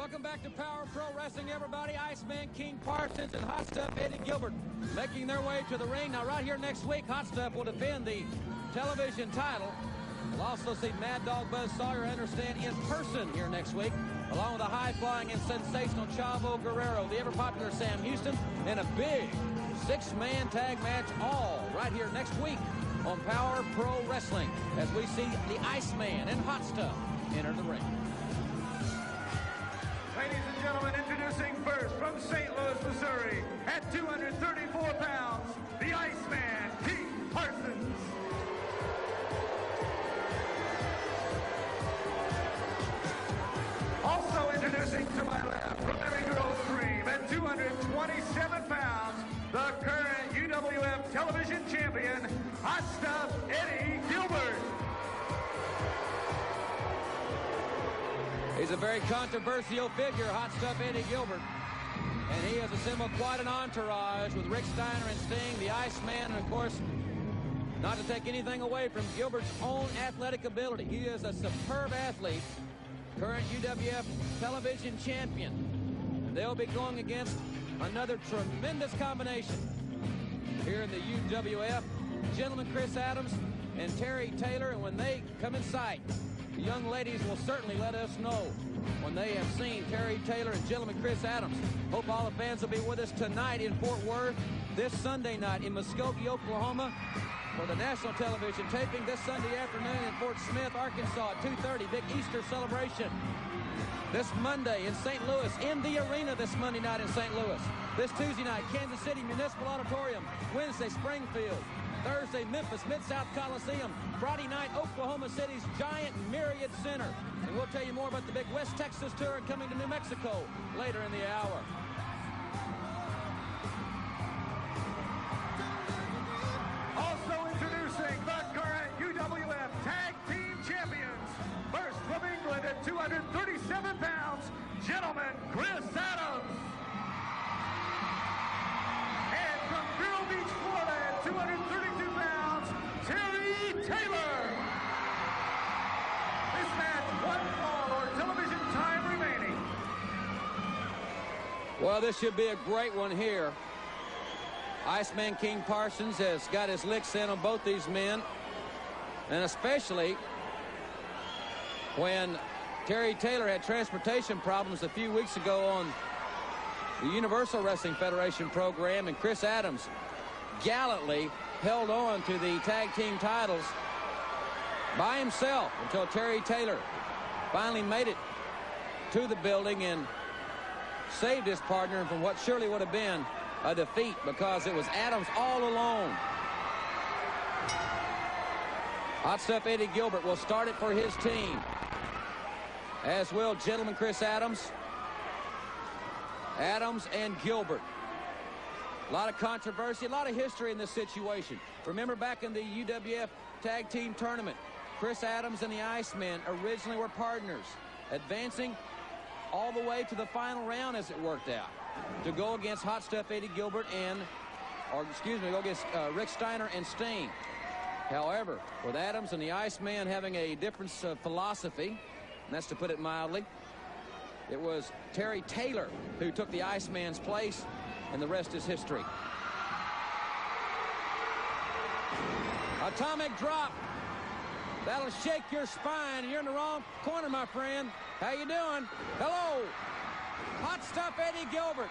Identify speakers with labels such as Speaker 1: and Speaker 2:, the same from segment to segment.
Speaker 1: Welcome back to Power Pro Wrestling, everybody. Iceman King Parsons and Hot Stuff Eddie Gilbert making their way to the ring. Now, right here next week, Hot Stuff will defend the television title. We'll also see Mad Dog Buzz Sawyer, understand, in person here next week, along with the high-flying and sensational Chavo Guerrero, the ever-popular Sam Houston, and a big six-man tag match, all right here next week on Power Pro Wrestling, as we see the Iceman and Hot Stuff enter the ring.
Speaker 2: Ladies and gentlemen, introducing first from St. Louis, Missouri, at 234 pounds, the Iceman, King Parsons. Also introducing to my left, from every girl's dream, at 227 pounds, the current UWF television champion, Hot Stuff Eddie Gilbert.
Speaker 1: He's a very controversial figure, Hot Stuff Eddie Gilbert. And he has assembled quite an entourage with Rick Steiner and Sting, the Iceman, and of course, not to take anything away from Gilbert's own athletic ability. He is a superb athlete, current UWF television champion. And they'll be going against another tremendous combination here in the UWF. Gentleman Chris Adams and Terry Taylor, and when they come in sight, the young ladies will certainly let us know when they have seen Terry Taylor and gentleman Chris Adams. Hope all the fans will be with us tonight in Fort Worth, this Sunday night in Muskogee, Oklahoma, for the national television taping this Sunday afternoon in Fort Smith, Arkansas at 2:30, big Easter celebration. This Monday in St. Louis, in the arena this Monday night in St. Louis. This Tuesday night, Kansas City Municipal Auditorium. Wednesday, Springfield. Thursday, Memphis Mid-South Coliseum. Friday night, Oklahoma City's Giant Myriad Center. And we'll tell you more about the big West Texas tour coming to New Mexico later in the hour.
Speaker 2: Also introducing the current UWF Tag Team Champions. First from England at 237 pounds, gentleman Chris Adams. And from Vero Beach, Florida at 232 pounds, Terry Taylor. This match, one fall or television time remaining.
Speaker 1: Well, this should be a great one here. Iceman King Parsons has got his licks in on both these men, and especially when Terry Taylor had transportation problems a few weeks ago on the Universal Wrestling Federation program, and Chris Adams gallantly held on to the tag team titles by himself until Terry Taylor finally made it to the building and saved his partner from what surely would have been a defeat, because it was Adams all alone. Hot Stuff Eddie Gilbert will start it for his team, as will gentleman Chris Adams. Adams and Gilbert. A lot of controversy, a lot of history in this situation. Remember back in the UWF Tag Team Tournament, Chris Adams and the Iceman originally were partners, advancing all the way to the final round as it worked out, to go against Hot Stuff Eddie Gilbert and, or excuse me, go against Rick Steiner and Sting. However, with Adams and the Iceman having a difference of philosophy, and that's to put it mildly, it was Terry Taylor who took the Iceman's place, and the rest is history. Atomic drop. That'll shake your spine. You're in the wrong corner, my friend. How you doing? Hello. Hot Stuff Eddie Gilbert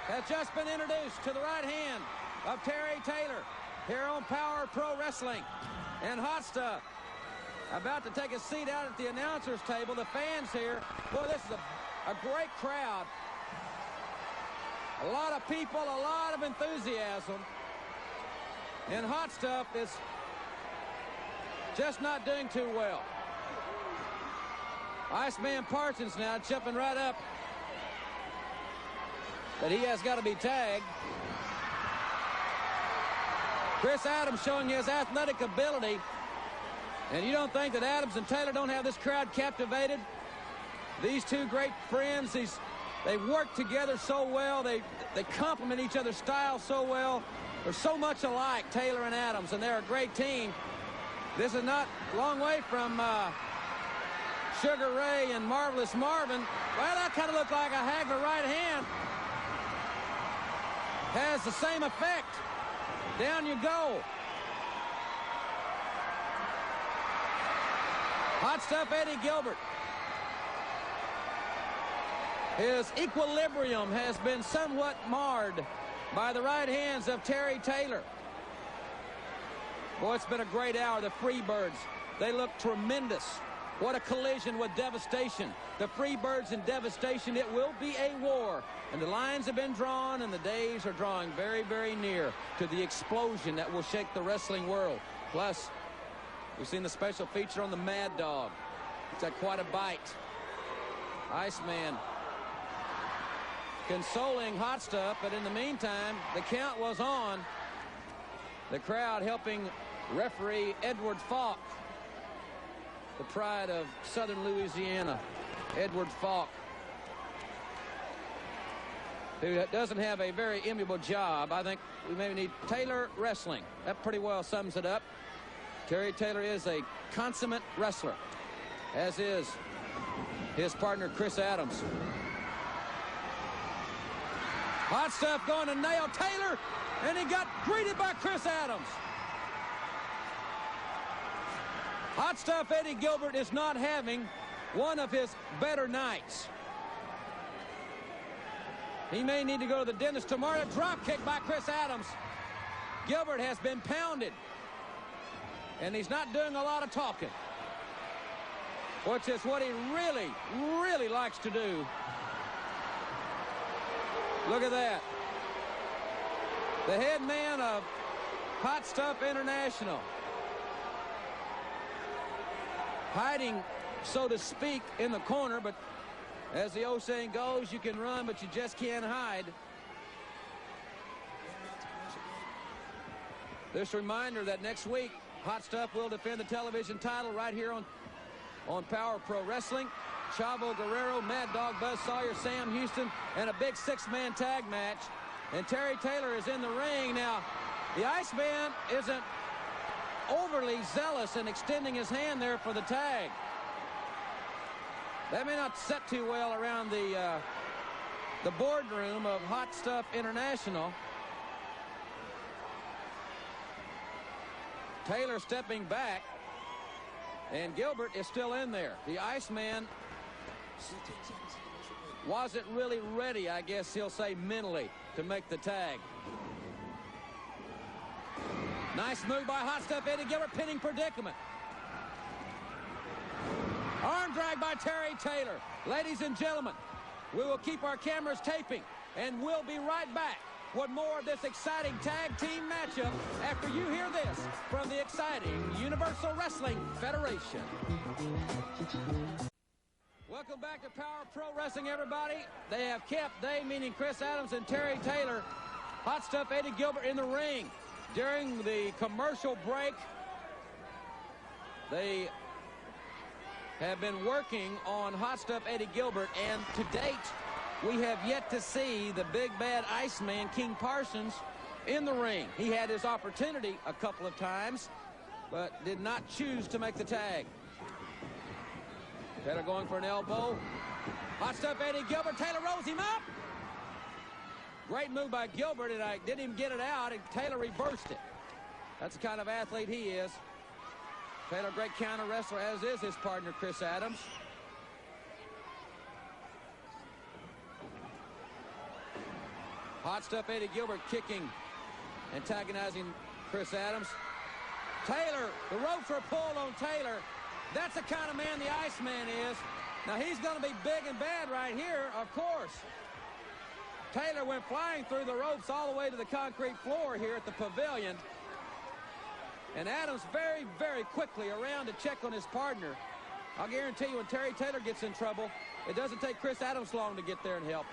Speaker 1: has just been introduced to the right hand of Terry Taylor here on Power Pro Wrestling. And Hot Stuff about to take a seat out at the announcer's table. The fans here, boy, this is a great crowd. A lot of people, a lot of enthusiasm. And Hot Stuff is just not doing too well. Iceman Parsons now jumping right up, but he has got to be tagged. Chris Adams showing his athletic ability. And you don't think that Adams and Taylor don't have this crowd captivated? These two great friends, they work together so well. They complement each other's style so well. They're so much alike, Taylor and Adams, and they're a great team. This is not a long way from Sugar Ray and Marvelous Marvin. Well, that kind of looked like a Hagler right hand. Has the same effect. Down you go. Hot Stuff Eddie Gilbert. His equilibrium has been somewhat marred by the right hands of Terry Taylor. Boy, it's been a great hour. The Freebirds, they look tremendous. What a collision with devastation. The Freebirds and devastation. It will be a war. And the lines have been drawn, and the days are drawing very, very near to the explosion that will shake the wrestling world. Plus, we've seen the special feature on the Mad Dog. It's got quite a bite. Iceman consoling Hot Stuff, but in the meantime, the count was on. The crowd helping referee Edward Falk, the pride of Southern Louisiana. Edward Falk, who doesn't have a very amiable job. I think we maybe need Taylor Wrestling. That pretty well sums it up. Terry Taylor is a consummate wrestler, as is his partner Chris Adams. Hot Stuff going to nail Taylor, and he got greeted by Chris Adams. Hot Stuff Eddie Gilbert is not having one of his better nights. He may need to go to the dentist tomorrow. Drop kick by Chris Adams. Gilbert has been pounded, and he's not doing a lot of talking, which is what he really, really likes to do. Look at that. The head man of Hot Stuff International, hiding, so to speak, in the corner, but as the old saying goes, you can run, but you just can't hide. This reminder that next week, Hot Stuff will defend the television title right here on Power Pro Wrestling. Chavo Guerrero, Mad Dog, Buzz Sawyer, Sam Houston, and a big six-man tag match. And Terry Taylor is in the ring. Now, the Iceman isn't overly zealous in extending his hand there for the tag. That may not set too well around the boardroom of Hot Stuff International. Taylor stepping back, and Gilbert is still in there. The Iceman wasn't really ready, I guess he'll say, mentally, to make the tag. Nice move by Hot Stuff Eddie Gilbert, pinning predicament. Arm drag by Terry Taylor. Ladies and gentlemen, we will keep our cameras taping, and we'll be right back with more of this exciting tag team matchup after you hear this from the exciting Universal Wrestling Federation. Welcome back to Power Pro Wrestling, everybody. They have kept, they meaning Chris Adams and Terry Taylor, Hot Stuff Eddie Gilbert in the ring. During the commercial break, they have been working on Hot Stuff Eddie Gilbert, and to date, we have yet to see the big bad Iceman, King Parsons, in the ring. He had his opportunity a couple of times, but did not choose to make the tag. Taylor going for an elbow. Hot Stuff Eddie Gilbert. Taylor rolls him up. Great move by Gilbert, and I didn't even get it out, and Taylor reversed it. That's the kind of athlete he is. Taylor, great counter wrestler, as is his partner, Chris Adams. Hot Stuff Eddie Gilbert kicking, antagonizing Chris Adams. Taylor, the ropes are pulled on Taylor. That's the kind of man the Iceman is. Now, he's going to be big and bad right here, of course. Taylor went flying through the ropes all the way to the concrete floor here at the pavilion. And Adams very, very quickly around to check on his partner. I'll guarantee you when Terry Taylor gets in trouble, it doesn't take Chris Adams long to get there and help.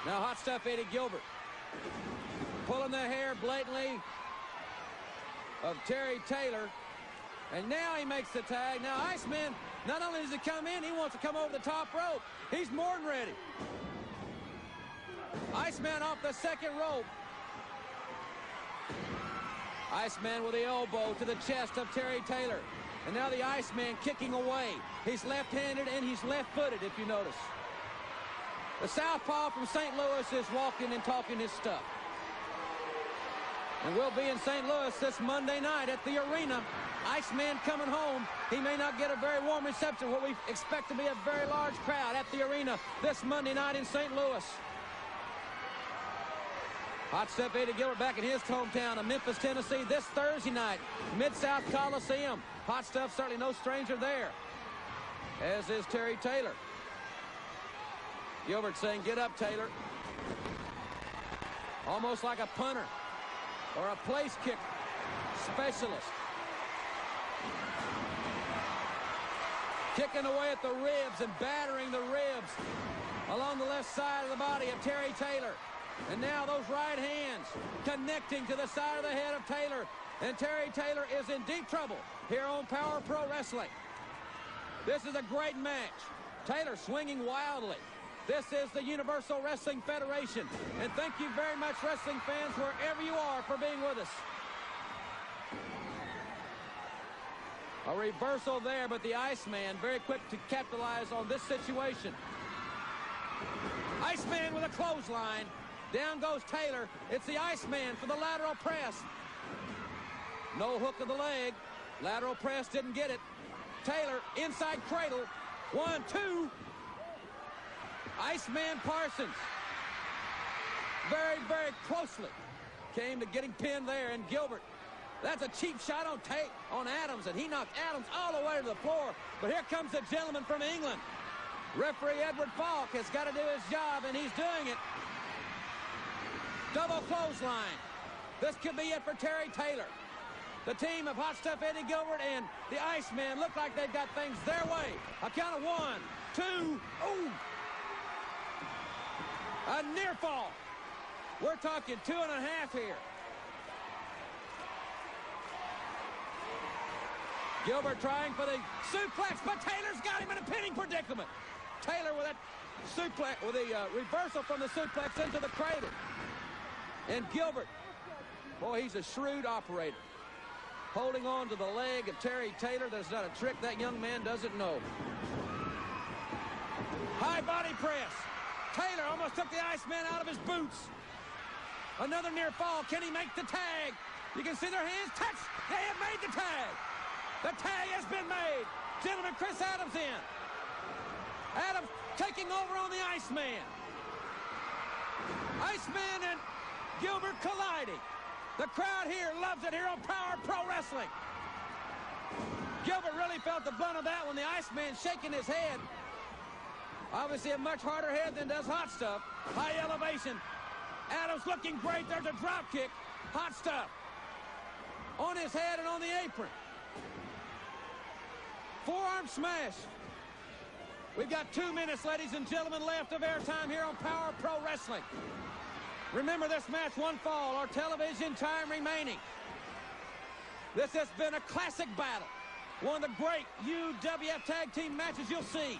Speaker 1: Now Hot Stuff Eddie Gilbert pulling the hair blatantly of Terry Taylor. And now he makes the tag. Now Iceman, not only does he come in, he wants to come over the top rope. He's more than ready. Iceman off the second rope. Iceman with the elbow to the chest of Terry Taylor. And now the Iceman kicking away. He's left-handed and he's left-footed, if you notice. The southpaw from St. Louis is walking and talking his stuff. And we'll be in St. Louis this Monday night at the arena. Iceman coming home. He may not get a very warm reception. What we expect to be a very large crowd at the arena this Monday night in St. Louis. Hot Stuff Eddie Gilbert back in his hometown of Memphis, Tennessee this Thursday night. Mid-South Coliseum. Hot Stuff certainly no stranger there, as is Terry Taylor. Gilbert saying, get up, Taylor. Almost like a punter or a place kick specialist. Kicking away at the ribs and battering the ribs along the left side of the body of Terry Taylor. And now those right hands connecting to the side of the head of Taylor. And Terry Taylor is in deep trouble here on Power Pro Wrestling. This is a great match. Taylor swinging wildly. This is the Universal Wrestling Federation. And thank you very much, wrestling fans, wherever you are, for being with us. A reversal there, but the Iceman very quick to capitalize on this situation. Iceman with a clothesline. Down goes Taylor. It's the Iceman for the lateral press. No hook of the leg. Lateral press didn't get it. Taylor inside cradle. 1, 2. Iceman Parsons. Very, very closely came to getting pinned there. And Gilbert, that's a cheap shot on Adams, and he knocked Adams all the way to the floor. But here comes the gentleman from England. Referee Edward Falk has got to do his job, and he's doing it. Double clothesline. This could be it for Terry Taylor. The team of Hot Stuff Eddie Gilbert and the Iceman look like they've got things their way. A count of 1, 2. Ooh. A near fall. We're talking 2.5 here. Gilbert trying for the suplex, but Taylor's got him in a pinning predicament. Taylor with that suplex, with a reversal from the suplex into the cradle. And Gilbert, boy, he's a shrewd operator. Holding on to the leg of Terry Taylor. That's not a trick that young man doesn't know. High body press. Taylor almost took the Iceman out of his boots. Another near fall. Can he make the tag? You can see their hands touch. They have made the tag. The tag has been made. Gentlemen, Chris Adams in. Adams taking over on the Iceman. Iceman and Gilbert colliding. The crowd here loves it here on Power Pro Wrestling. Gilbert really felt the brunt of that when the Iceman shaking his head. Obviously a much harder head than does Hot Stuff. High elevation. Adams looking great. There's a drop kick. Hot Stuff on his head and on the apron. Forearm smash. We've got 2 minutes, ladies and gentlemen, left of airtime here on Power Pro Wrestling. Remember this match, 1 fall, our television time remaining. This has been a classic battle. One of the great UWF tag team matches you'll see.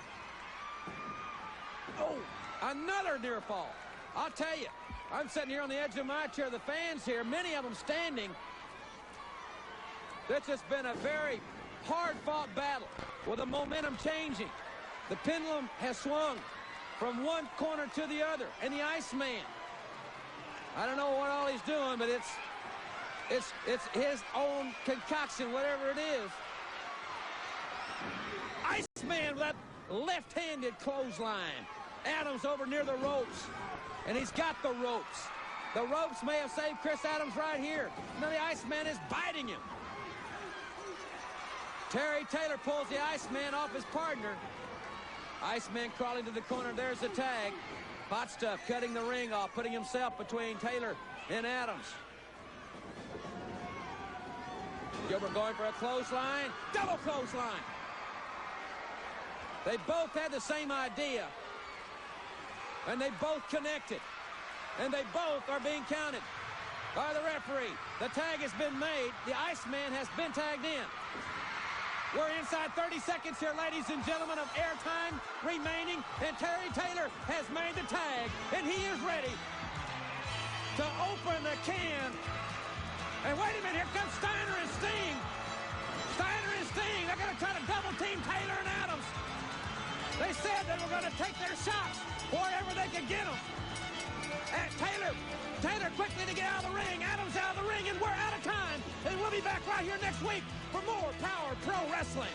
Speaker 1: Oh, another near fall. I'll tell you, I'm sitting here on the edge of my chair. The fans here, many of them standing. This has been a very hard-fought battle with the momentum changing. The pendulum has swung from one corner to the other. And the Iceman, I don't know what all he's doing, but it's his own concoction, whatever it is. Iceman with that left-handed clothesline. Adams over near the ropes, and he's got the ropes. The ropes may have saved Chris Adams right here. Now the Iceman is biting him. Terry Taylor pulls the Iceman off his partner. Iceman crawling to the corner. There's the tag. Hot Stuff cutting the ring off, putting himself between Taylor and Adams. Gilbert going for a clothesline. Double clothesline. They both had the same idea. And they both connected. And they both are being counted by the referee. The tag has been made. The Iceman has been tagged in. We're inside 30 seconds here, ladies and gentlemen, of airtime remaining. And Terry Taylor has made the tag. And he is ready to open the can. And wait a minute, here comes Steiner and Sting. Steiner and Sting, they're going to try to double-team Taylor and Adams. They said they were going to take their shots wherever they could get them. And Taylor quickly to get out of the ring. Adams out of the ring, and we're out of time. And we'll be back right here next week for more Power Pro Wrestling.